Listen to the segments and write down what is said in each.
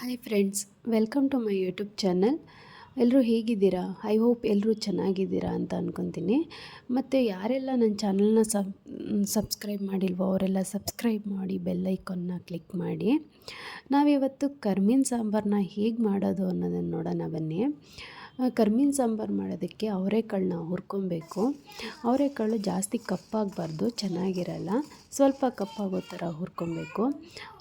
Hi friends, welcome to my YouTube channel. ಎಲ್ಲರೂ ಹೇಗಿದ್ದೀರಾ? I hope ಎಲ್ಲರೂ ಚೆನ್ನಾಗಿದ್ದೀರಾ ಅಂತ ಅಂದ್ಕೊತೀನಿ. ಮತ್ತು ಯಾರೆಲ್ಲ ನನ್ನ ಚಾನಲ್ನ ಸಬ್ಸ್ಕ್ರೈಬ್ ಮಾಡಿಲ್ವೋ ಅವರೆಲ್ಲ ಸಬ್ಸ್ಕ್ರೈಬ್ ಮಾಡಿ ಬೆಲ್ ಐಕಾನ್ನ ಕ್ಲಿಕ್ ಮಾಡಿ. ನಾವಿವತ್ತು ಕರ್ಮೀನ್ ಸಾಂಬಾರನ್ನ ಹೇಗೆ ಮಾಡೋದು ಅನ್ನೋದನ್ನು ನೋಡೋಣ ಬನ್ನಿ. ಕರ್ಮೀನ್ ಸಾಂಬಾರು ಮಾಡೋದಕ್ಕೆ ಅವರೆಕಾಳನ್ನ ಹುರ್ಕೊಬೇಕು. ಅವರೆಕಾಳು ಜಾಸ್ತಿ ಕಪ್ಪಾಗಬಾರ್ದು, ಚೆನ್ನಾಗಿರಲ್ಲ. ಸ್ವಲ್ಪ ಕಪ್ಪಾಗೋ ಥರ ಹುರ್ಕೊಬೇಕು.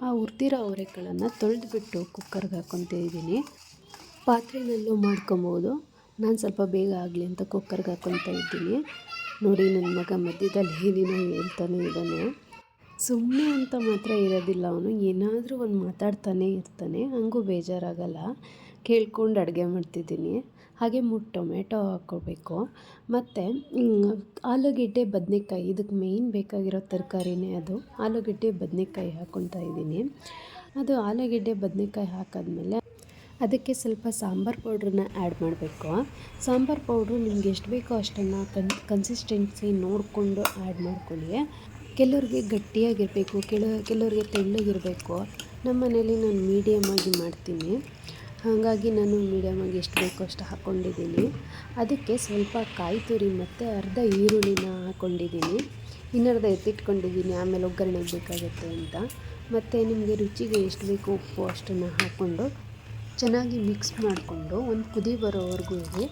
ಆ ಹುರಿದಿರೋ ಅವರೆಕಾಳನ್ನು ತೊಳೆದ್ಬಿಟ್ಟು ಕುಕ್ಕರ್ಗೆ ಹಾಕ್ಕೊತಿದ್ದೀನಿ. ಪಾತ್ರೆಯಲ್ಲೂ ಮಾಡ್ಕೊಬೋದು. ನಾನು ಸ್ವಲ್ಪ ಬೇಗ ಆಗಲಿ ಅಂತ ಕುಕ್ಕರ್ಗೆ ಹಾಕ್ಕೊತಾ ಇದ್ದೀನಿ. ನೋಡಿ, ನನ್ನ ಮಗ ಮಧ್ಯದಲ್ಲಿ ಏನೇನೋ ಹೇಳ್ತಾನೆ ಇದ್ದಾನೆ. ಸುಮ್ಮನೆ ಅಂತ ಮಾತ್ರ ಇರೋದಿಲ್ಲ ಅವನು, ಏನಾದರೂ ಒಂದು ಮಾತಾಡ್ತಾನೆ ಇರ್ತಾನೆ. ಹಂಗೂ ಬೇಜಾರಾಗಲ್ಲ, ಕೇಳ್ಕೊಂಡು ಅಡುಗೆ ಮಾಡ್ತಿದ್ದೀನಿ. ಹಾಗೆ 3 ಟೊಮೆಟೊ ಹಾಕ್ಕೋಬೇಕು. ಮತ್ತು ಆಲೂಗೆಡ್ಡೆ ಬದನೇಕಾಯಿ, ಇದಕ್ಕೆ ಮೇಯ್ನ್ ಬೇಕಾಗಿರೋ ತರಕಾರಿನೇ ಅದು. ಆಲೂಗೆಡ್ಡೆ ಬದನೇಕಾಯಿ ಹಾಕ್ಕೊತಾ ಇದ್ದೀನಿ. ಅದು ಆಲೂಗೆಡ್ಡೆ ಬದನೇಕಾಯಿ ಹಾಕಾದ್ಮೇಲೆ ಅದಕ್ಕೆ ಸ್ವಲ್ಪ ಸಾಂಬಾರು ಪೌಡ್ರನ್ನ ಆ್ಯಡ್ ಮಾಡಬೇಕು. ಸಾಂಬಾರು ಪೌಡ್ರು ನಿಮ್ಗೆ ಎಷ್ಟು ಬೇಕೋ ಅಷ್ಟನ್ನು ಕನ್ಸಿಸ್ಟೆನ್ಸಿ ನೋಡಿಕೊಂಡು ಆ್ಯಡ್ ಮಾಡ್ಕೊಳ್ಳಿ. ಕೆಲವ್ರಿಗೆ ಗಟ್ಟಿಯಾಗಿರಬೇಕು, ಕೆಲವ್ರಿಗೆ ತೆಳ್ಳಗಿರಬೇಕು. ನಮ್ಮ ಮನೇಲಿ ನಾನು ಮೀಡಿಯಮಾಗಿ ಮಾಡ್ತೀನಿ, ಹಾಗಾಗಿ ನಾನು ಮೀಡಿಯಮಾಗಿ ಎಷ್ಟು ಬೇಕೋ ಅಷ್ಟು ಹಾಕ್ಕೊಂಡಿದ್ದೀನಿ. ಅದಕ್ಕೆ ಸ್ವಲ್ಪ ಕಾಯಿ ತುರಿ ಮತ್ತು ಅರ್ಧ ಈರುಳ್ಳಿನ ಹಾಕ್ಕೊಂಡಿದ್ದೀನಿ. ಇನ್ನರ್ಧ ಎತ್ತಿಟ್ಕೊಂಡಿದ್ದೀನಿ, ಆಮೇಲೆ ಒಗ್ಗರಣೆಗೆ ಬೇಕಾಗುತ್ತೆ ಅಂತ. ಮತ್ತು ನಿಮಗೆ ರುಚಿಗೆ ಎಷ್ಟು ಬೇಕೋ ಉಪ್ಪು ಅಷ್ಟನ್ನು ಹಾಕ್ಕೊಂಡು ಚೆನ್ನಾಗಿ ಮಿಕ್ಸ್ ಮಾಡಿಕೊಂಡು ಒಂದು ಕುದಿ ಬರೋವರೆಗೂ ಇರಿ.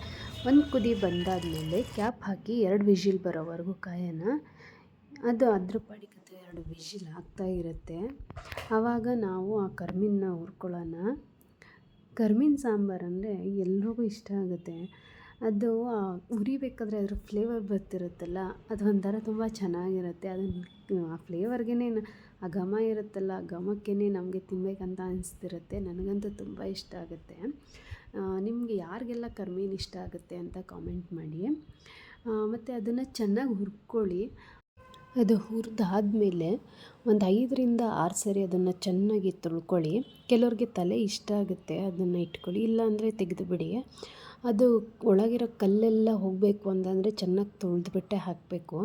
ಒಂದು ಕುದಿ ಬಂದಾದಮೇಲೆ ಕ್ಯಾಪ್ ಹಾಕಿ 2 ವಿಷಿಲ್ ಬರೋವರೆಗೂ ಕಾಯೋಣ. ಅದು ಅದ್ರ ಪಾಡಿಗೆ 2 ವಿಷಿಲ್ ಆಗ್ತಾ ಇರುತ್ತೆ. ಆವಾಗ ನಾವು ಆ ಕರ್ಮೀನ ಹುರ್ಕೊಳ್ಳೋಣ. ಕರ್ಮೀನ್ ಸಾಂಬಾರು ಅಂದರೆ ಎಲ್ರಿಗೂ ಇಷ್ಟ ಆಗುತ್ತೆ. ಅದು ಹುರಿಬೇಕಾದ್ರೆ ಅದ್ರ ಫ್ಲೇವರ್ ಬರ್ತಿರುತ್ತಲ್ಲ, ಅದು ಒಂಥರ ತುಂಬ ಚೆನ್ನಾಗಿರುತ್ತೆ. ಅದನ್ನು ಆ ಫ್ಲೇವರ್ಗೇ ಆ ಘಮ ಇರುತ್ತಲ್ಲ, ಆ ಘಮಕ್ಕೇ ನಮಗೆ ತಿನ್ನಬೇಕಂತ ಅನಿಸ್ತಿರುತ್ತೆ. ನನಗಂತೂ ತುಂಬ ಇಷ್ಟ ಆಗುತ್ತೆ. ನಿಮಗೆ ಯಾರಿಗೆಲ್ಲ ಕರ್ಮೀನ್ ಇಷ್ಟ ಆಗುತ್ತೆ ಅಂತ ಕಾಮೆಂಟ್ ಮಾಡಿ. ಮತ್ತು ಅದನ್ನು ಚೆನ್ನಾಗಿ ಹುರ್ಕೊಳ್ಳಿ. ಅದು ಹುರಿದಾದ್ಮೇಲೆ ಒಂದು 5ರಿಂದ 6 ಸರಿ ಅದನ್ನು ಚೆನ್ನಾಗಿ ತೊಳ್ಕೊಳ್ಳಿ. ಕೆಲವ್ರಿಗೆ ತಲೆ ಇಷ್ಟ ಆಗುತ್ತೆ, ಅದನ್ನು ಇಟ್ಕೊಳ್ಳಿ, ಇಲ್ಲಾಂದರೆ ತೆಗೆದುಬಿಡಿ. ಅದು ಒಳಗಿರೋ ಕಲ್ಲೆಲ್ಲ ಹೋಗಬೇಕು ಅಂತಂದರೆ ಚೆನ್ನಾಗಿ ತೊಳೆದ್ಬಿಟ್ಟೆ ಹಾಕಬೇಕು.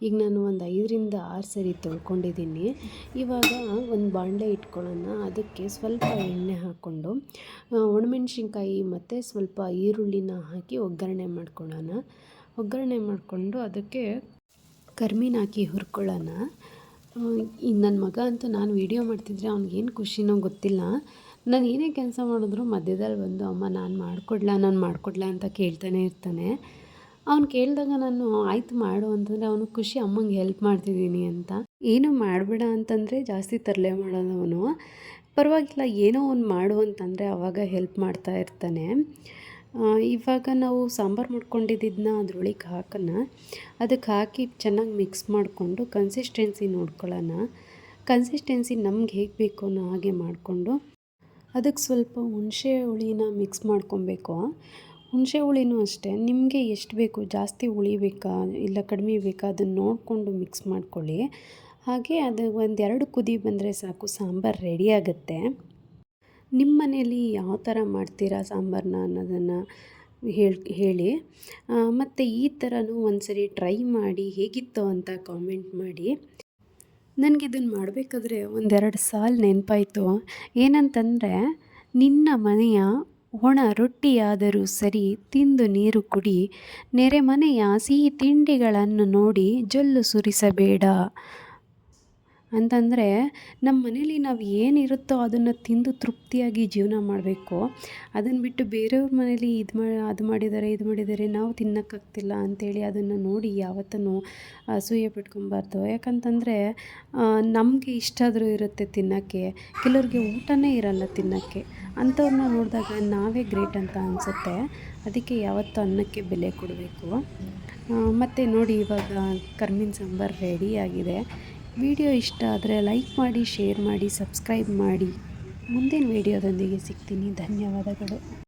ಈಗ ನಾನು ಒಂದು 5ರಿಂದ 6 ಸರಿ ತೊಳ್ಕೊಂಡಿದ್ದೀನಿ. ಇವಾಗ ಒಂದು ಬಾಣಲೆ ಇಟ್ಕೊಳ್ಳೋಣ. ಅದಕ್ಕೆ ಸ್ವಲ್ಪ ಎಣ್ಣೆ ಹಾಕ್ಕೊಂಡು ಒಣಮೆಣ್ಸಿನ್ಕಾಯಿ ಮತ್ತು ಸ್ವಲ್ಪ ಈರುಳ್ಳಿನ ಹಾಕಿ ಒಗ್ಗರಣೆ ಮಾಡ್ಕೊಳ್ಳೋಣ. ಒಗ್ಗರಣೆ ಮಾಡಿಕೊಂಡು ಅದಕ್ಕೆ ಕರ್ಮೀನ್ ಹಾಕಿ ಹುರ್ಕೊಳ್ಳೋಣ. ಈಗ ನನ್ನ ಮಗ ಅಂತೂ ನಾನು ವೀಡಿಯೋ ಮಾಡ್ತಿದ್ರೆ ಅವ್ನಿಗೇನು ಖುಷಿನೋ ಗೊತ್ತಿಲ್ಲ. ನಾನು ಏನೇ ಕೆಲಸ ಮಾಡಿದ್ರು ಮಧ್ಯದಲ್ಲಿ ಬಂದು ಅಮ್ಮ ನಾನು ಮಾಡಿಕೊಡ್ಲಾ ಅಂತ ಕೇಳ್ತಾನೆ ಇರ್ತಾನೆ. ಅವ್ನು ಕೇಳಿದಾಗ ನಾನು ಆಯಿತು ಮಾಡು ಅಂತಂದರೆ ಅವನು ಖುಷಿ, ಅಮ್ಮಂಗೆ ಹೆಲ್ಪ್ ಮಾಡ್ತಿದ್ದೀನಿ ಅಂತ. ಏನೂ ಮಾಡಬೇಡ ಅಂತಂದರೆ ಜಾಸ್ತಿ ತರಲೆ ಮಾಡೋದು ಅವನು. ಪರವಾಗಿಲ್ಲ, ಏನೋ ಒಂದು ಮಾಡು ಅಂತಂದರೆ ಆವಾಗ ಹೆಲ್ಪ್ ಮಾಡ್ತಾ ಇರ್ತಾನೆ. ಇವಾಗ ನಾವು ಸಾಂಬಾರು ಮಾಡ್ಕೊಂಡಿದ್ದನ್ನ ಅದ್ರೊಳಗೆ ಹಾಕೋಣ. ಅದಕ್ಕೆ ಹಾಕಿ ಚೆನ್ನಾಗಿ ಮಿಕ್ಸ್ ಮಾಡಿಕೊಂಡು ಕನ್ಸಿಸ್ಟೆನ್ಸಿ ನೋಡ್ಕೊಳ್ಳೋಣ. ಕನ್ಸಿಸ್ಟೆನ್ಸಿ ನಮ್ಗೆ ಹೇಗೆ ಬೇಕು ಅನ್ನೋ ಹಾಗೆ ಮಾಡಿಕೊಂಡು ಅದಕ್ಕೆ ಸ್ವಲ್ಪ ಹುಣಸೆ ಹುಳಿನ ಮಿಕ್ಸ್ ಮಾಡ್ಕೊಬೇಕು. ಹುಣಸೆ ಹುಳಿನೂ ಅಷ್ಟೇ, ನಿಮಗೆ ಎಷ್ಟು ಬೇಕು, ಜಾಸ್ತಿ ಹುಳಿ ಬೇಕಾ ಇಲ್ಲ ಕಡಿಮೆ ಬೇಕಾ ಅದನ್ನು ನೋಡಿಕೊಂಡು ಮಿಕ್ಸ್ ಮಾಡ್ಕೊಳ್ಳಿ. ಹಾಗೆ ಅದು 1-2 ಕುದಿ ಬಂದರೆ ಸಾಕು, ಸಾಂಬಾರು ರೆಡಿ ಆಗುತ್ತೆ. ನಿಮ್ಮ ಮನೇಲಿ ಯಾವ ಥರ ಮಾಡ್ತೀರಾ ಸಾಂಬಾರನ್ನ ಅನ್ನೋದನ್ನು ಹೇಳಿ. ಮತ್ತು ಈ ಥರನೂ ಒಂದು ಸರಿ ಟ್ರೈ ಮಾಡಿ ಹೇಗಿತ್ತು ಅಂತ ಕಾಮೆಂಟ್ ಮಾಡಿ. ನನಗಿದನ್ನು ಮಾಡಬೇಕಾದ್ರೆ 1-2 ಸಾಲು ನೆನಪಾಯಿತು. ಏನಂತಂದರೆ, ನಿನ್ನ ಮನೆಯ ಒಣ ರೊಟ್ಟಿಯಾದರೂ ಸರಿ ತಿಂದು ನೀರು ಕುಡಿ, ನೆರೆ ಮನೆಯ ಸಿಹಿ ತಿಂಡಿಗಳನ್ನು ನೋಡಿ ಜೊಲ್ಲು ಸುರಿಸಬೇಡ ಅಂತಂದರೆ, ನಮ್ಮ ಮನೇಲಿ ನಾವು ಏನಿರುತ್ತೋ ಅದನ್ನು ತಿಂದು ತೃಪ್ತಿಯಾಗಿ ಜೀವನ ಮಾಡಬೇಕು. ಅದನ್ನು ಬಿಟ್ಟು ಬೇರೆಯವ್ರ ಮನೇಲಿ ಅದು ಮಾಡಿದ್ದಾರೆ ನಾವು ತಿನ್ನೋಕ್ಕಾಗ್ತಿಲ್ಲ ಅಂಥೇಳಿ ಅದನ್ನು ನೋಡಿ ಯಾವತ್ತೂ ಅಸೂಯೆ ಪಟ್ಕೊಬಾರ್ದು. ಯಾಕಂತಂದರೆ ನಮಗೆ ಇಷ್ಟ ಆದರೂ ಇರುತ್ತೆ ತಿನ್ನೋಕ್ಕೆ, ಕೆಲವ್ರಿಗೆ ಊಟನೇ ಇರಲ್ಲ ತಿನ್ನೋಕ್ಕೆ. ಅಂಥವ್ರನ್ನ ನೋಡಿದಾಗ ನಾವೇ ಗ್ರೇಟ್ ಅಂತ ಅನಿಸುತ್ತೆ. ಅದಕ್ಕೆ ಯಾವತ್ತೂ ಅನ್ನಕ್ಕೆ ಬೆಲೆ ಕೊಡಬೇಕು. ಮತ್ತು ನೋಡಿ, ಇವಾಗ ಕರ್ಮೀನ್ ಸಾಂಬಾರು ರೆಡಿಯಾಗಿದೆ. ವಿಡಿಯೋ ಇಷ್ಟ ಆದರೆ ಲೈಕ್ ಮಾಡಿ, ಶೇರ್ ಮಾಡಿ, ಸಬ್ಸ್ಕ್ರೈಬ್ ಮಾಡಿ. ಮುಂದಿನ ವಿಡಿಯೋದೊಂದಿಗೆ ಸಿಗ್ತೀನಿ. ಧನ್ಯವಾದಗಳು.